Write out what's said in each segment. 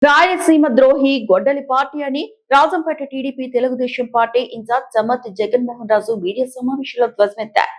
రాయలసీమ ద్రోహి గొడ్డలి పార్టీ అని Rajampet TDP Telugudesam party in-charge Chammat Jaganmohan Raju media సమావేశంలో ధ్వజమెత్తారు.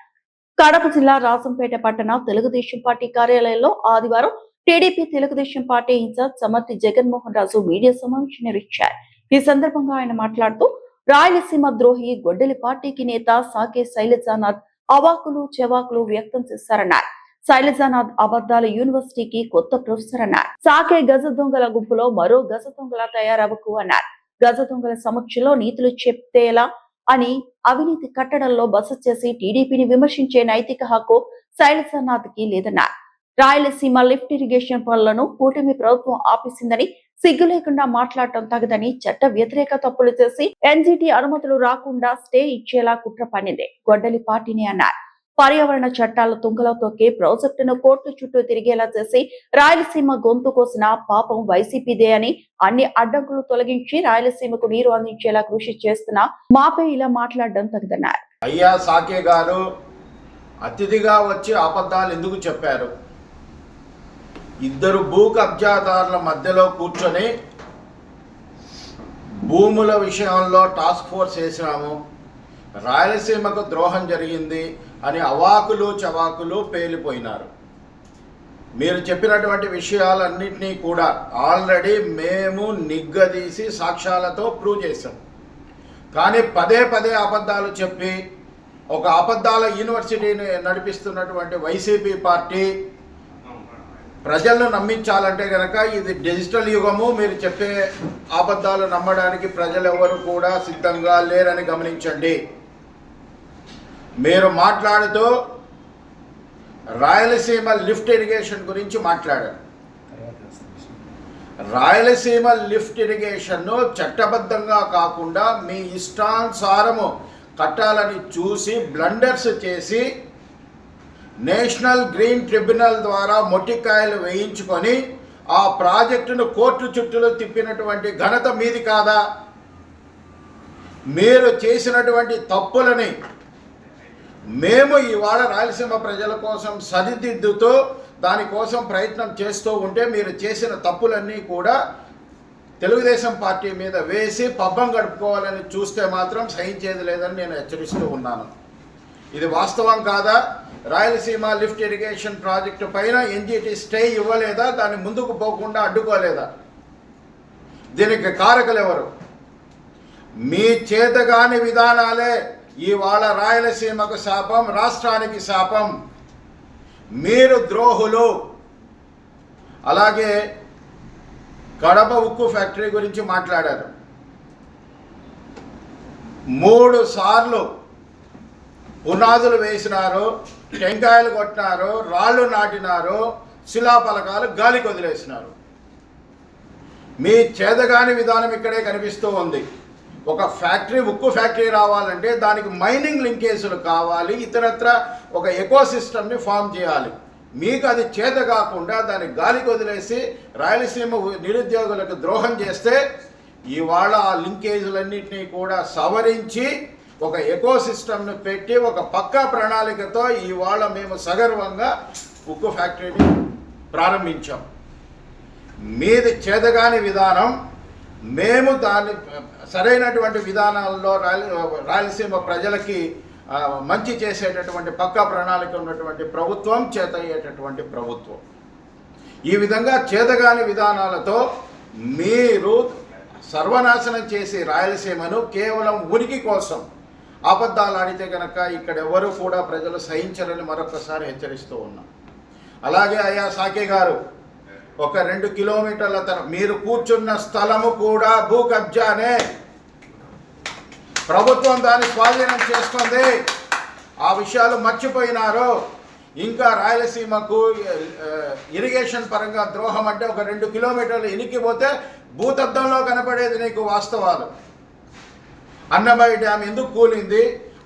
కడప జిల్లా రాజంపేట పట్టణ తెలుగుదేశం పార్టీ కార్యాలయంలో ఆదివారం TDP Telugudesam party in-charge Chammat Jaganmohan Raju media సమావేశం నిర్వహించారు. ఈ సందర్భంగా ఆయన మాట్లాడుతూ రాయలసీమ ద్రోహి గొడ్డలి పార్టీకి నేత సాకే శైలజానాథ్ అవాకులు చెవాకులు వ్యక్తం చేశారన్నారు. శైలజానాథ్ అబద్దాల యూనివర్సిటీకి కొత్త ప్రొఫెసర్ అన్నారు. సాకే గజ దొంగల గుంపులో మరో గజ దొంగల తయారవకు అన్నారు. గజ దొంగల సమక్షంలో నీతులు చెప్తేలా అని అవినీతి కట్టడంలో బస చేసి టీడీపీని విమర్శించే నైతిక హక్కు శైలజానాథ్ కి లేదన్నారు. రాయలసీమ లిఫ్ట్ ఇరిగేషన్ పనులను కూటమి ప్రభుత్వం ఆపేసిందని, సిగ్గు లేకుండా మాట్లాడటం తగదని, చట్ట వ్యతిరేక తప్పులు చేసి ఎన్జీటీ అనుమతులు రాకుండా స్టే ఇచ్చేలా కుట్ర పన్నింది గొడ్డలి పార్టీని అన్నారు. పర్యావరణ చట్టాల తుంగలో తొక్కి ప్రాజెక్టును కోర్టు చుట్టూ తిరిగేలా చేసి రాయలసీమ గొంతు కోసిన పాపం వైసీపీదే అని, అన్ని అడ్డంకులు తొలగించి రాయలసీమకు నీరు అందించేలా కృషి చేస్తున్నా మాపై ఇలా మాట్లాడడం తగదన్నారు. అయ్యా సాకే గారు అతిథిగా వచ్చి అబద్ధాలు ఎందుకు చెప్పారు? ఇద్దరు భూ కబ్జాదారుల మధ్యలో కూర్చొని భూముల విషయంలో టాస్క్ ఫోర్స్ వేసినాము, రాయలసీమకు ద్రోహం జరిగింది అని అవాకులు చవాకులు పేలిపోయినారు. మీరు చెప్పినటువంటి విషయాలన్నింటినీ కూడా ఆల్రెడీ మేము నిగ్గదీసి సాక్ష్యాలతో ప్రూవ్ చేశాం. కానీ పదే పదే అబద్ధాలు చెప్పి ఒక అబద్ధాల యూనివర్సిటీని నడిపిస్తున్నటువంటి వైసీపీ పార్టీ ప్రజలను నమ్మించాలంటే కనుక ఇది డిజిటల్ యుగము. మీరు చెప్పే అబద్ధాలు నమ్మడానికి ప్రజలు ఎవరు కూడా సిద్ధంగా లేరని గమనించండి. మీరు మాట్లాడుతూ రాయలసీమ లిఫ్ట్ ఇరిగేషన్ గురించి మాట్లాడారు. రాయలసీమ లిఫ్ట్ ఇరిగేషన్ను చట్టబద్ధంగా కాకుండా మీ ఇష్టానుసారము కట్టాలని చూసి బ్లండర్స్ చేసి నేషనల్ గ్రీన్ ట్రిబ్యునల్ ద్వారా మొట్టికాయలు వేయించుకొని ఆ ప్రాజెక్టును కోర్టు చుట్టూ తిప్పినటువంటి ఘనత మీది కాదా? మీరు చేసినటువంటి తప్పులని మేము ఇవాళ రాయలసీమ ప్రజల కోసం సరిదిద్దుతూ దానికోసం ప్రయత్నం చేస్తూ ఉంటే మీరు చేసిన తప్పులన్నీ కూడా తెలుగుదేశం పార్టీ మీద వేసి పబ్బం గడుపుకోవాలని చూస్తే మాత్రం సహించేది లేదని నేను హెచ్చరిస్తూ ఉన్నాను. ఇది వాస్తవం కాదా? రాయలసీమ లిఫ్ట్ ఇరిగేషన్ ప్రాజెక్టు పైన ఎన్జీటీ స్టే ఇవ్వలేదా? దాన్ని ముందుకు పోకుండా అడ్డుకోలేదా? దీనికి కారకులు ఎవరు? మీ చేతగాని విధానాలే ఇవాళ రాయలసీమకు శాపం, రాష్ట్రానికి శాపం. మీరు ద్రోహులు. అలాగే కడప ఉక్కు ఫ్యాక్టరీ గురించి మాట్లాడారు. 3 సార్లు పునాదులు వేసినారు, టెంకాయలు కొట్టినారు, రాళ్ళు నాటినారు, శిలాపలకాలు గాలికి వదిలేసినారు. మీ చేతగాని విధానం ఇక్కడే కనిపిస్తూ ఉంది. ఒక ఫ్యాక్టరీ, ఉక్కు ఫ్యాక్టరీ రావాలంటే దానికి మైనింగ్ లింకేజీలు కావాలి, ఇతరత్ర ఒక ఎకోసిస్టమ్ని ఫామ్ చేయాలి. మీకు అది చేత కాకుండా దాన్ని గాలికి వదిలేసి రాయలసీమ నిరుద్యోగులకు ద్రోహం చేస్తే ఇవాళ ఆ లింకేజీలన్నింటినీ కూడా సవరించి ఒక ఎకోసిస్టమ్ను పెట్టి ఒక పక్కా ప్రణాళికతో ఇవాళ మేము సగర్వంగా ఉక్కు ఫ్యాక్టరీని ప్రారంభించాం. మీది చేతగాని విధానం. మేము దాన్ని సరైనటువంటి విధానాల్లో రాయలసీమ ప్రజలకి మంచి చేసేటటువంటి పక్కా ప్రణాళిక ఉన్నటువంటి ప్రభుత్వం, చేత అయ్యేటటువంటి ప్రభుత్వం. ఈ విధంగా చేతగాని విధానాలతో మీరు సర్వనాశనం చేసి రాయలసీమను కేవలం ఉనికి కోసం అబద్ధాలు ఆడితే కనుక ఇక్కడ ఎవరు కూడా ప్రజలు సహించరని మరొకసారి హెచ్చరిస్తూ ఉన్నాం. అలాగే అయ్యా సాకే గారు, ఒక 2 కిలోమీటర్ల మీరు కూర్చున్న స్థలము కూడా భూ కబ్జానే. ప్రభుత్వం దాన్ని స్వాధీనం చేసుకుంది. ఆ విషయాలు మర్చిపోయినారు. ఇంకా రాయలసీమకు ఇరిగేషన్ పరంగా ద్రోహం అంటే ఒక 2 కిలోమీటర్లు ఇనికిపోతే భూతద్దంలో కనపడేది నీకు వాస్తవాలు. అన్నమయ్య డ్యామ్ ఎందుకు కూలింది?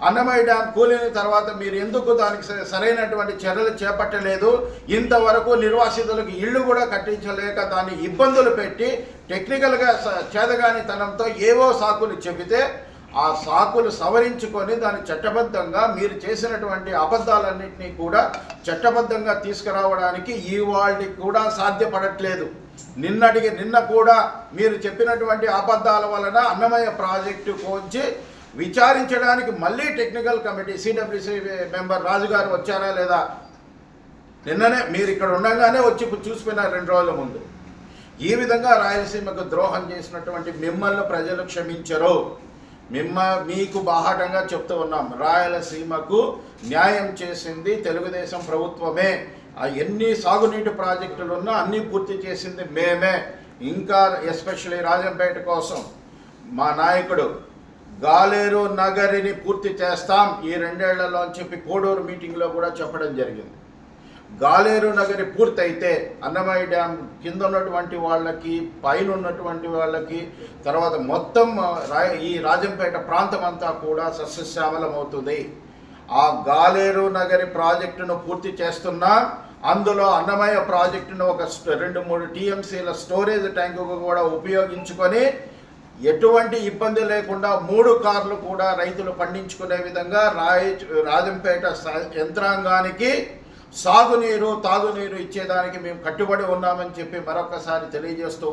అన్నమయ్య డ్యామ్ కూలిన తర్వాత మీరు ఎందుకు దానికి సరైనటువంటి చర్యలు చేపట్టలేదు? ఇంతవరకు నిర్వాసితులకు ఇళ్ళు కూడా కట్టించలేక దాన్ని ఇబ్బందులు పెట్టి టెక్నికల్గా చేతగానితనంతో ఏవో సాకులు చెబితే ఆ సాకులు సవరించుకొని దాన్ని చట్టబద్ధంగా మీరు చేసినటువంటి అబద్ధాలన్నింటినీ కూడా చట్టబద్ధంగా తీసుకురావడానికి ఇవాళకి కూడా సాధ్యపడట్లేదు. నిన్న కూడా మీరు చెప్పినటువంటి అబద్ధాల వలన అన్నమయ్య ప్రాజెక్టుకు వచ్చి విచారించడానికి మళ్ళీ టెక్నికల్ కమిటీ సిడబ్ల్యూసి మెంబర్ రాజు గారు వచ్చారా లేదా? నిన్ననే మీరు ఇక్కడ ఉండగానే వచ్చి చూసిపోయినారు 2 రోజుల ముందు. ఈ విధంగా రాయలసీమకు ద్రోహం చేసినటువంటి మిమ్మల్ని ప్రజలు క్షమించరు. మీకు బాహాటంగా చెప్తూ ఉన్నాం, రాయలసీమకు న్యాయం చేసింది తెలుగుదేశం ప్రభుత్వమే. ఎన్ని సాగునీటి ప్రాజెక్టులు ఉన్నా అన్నీ పూర్తి చేసింది మేమే. ఇంకా ఎస్పెషల్లీ రాజంపేట కోసం మా నాయకుడు గాలేరు నగరిని పూర్తి చేస్తాం ఈ 2 ఏళ్లలో అని చెప్పి కోడూరు మీటింగ్లో కూడా చెప్పడం జరిగింది. గాలేరు నగరి పూర్తయితే అన్నమయ్య డ్యామ్ కింద ఉన్నటువంటి వాళ్ళకి, పైన ఉన్నటువంటి వాళ్ళకి, తర్వాత మొత్తం ఈ రాజంపేట ప్రాంతం అంతా కూడా సస్యశ్యామలం అవుతుంది. ఆ గాలేరు నగరి ప్రాజెక్టును పూర్తి చేస్తున్నా, అందులో అన్నమయ్య ప్రాజెక్టును ఒక 2-3 టీఎంసీల స్టోరేజ్ ట్యాంకు కూడా ఉపయోగించుకొని ఎటువంటి ఇబ్బంది లేకుండా 3 కార్లు కూడా రైతులు పండించుకునే విధంగా రాజంపేట యంత్రాంగానికి సాగునీరు, తాగునీరు ఇచ్చేదానికి మేము కట్టుబడి ఉన్నామని చెప్పి మరొకసారి తెలియజేస్తూ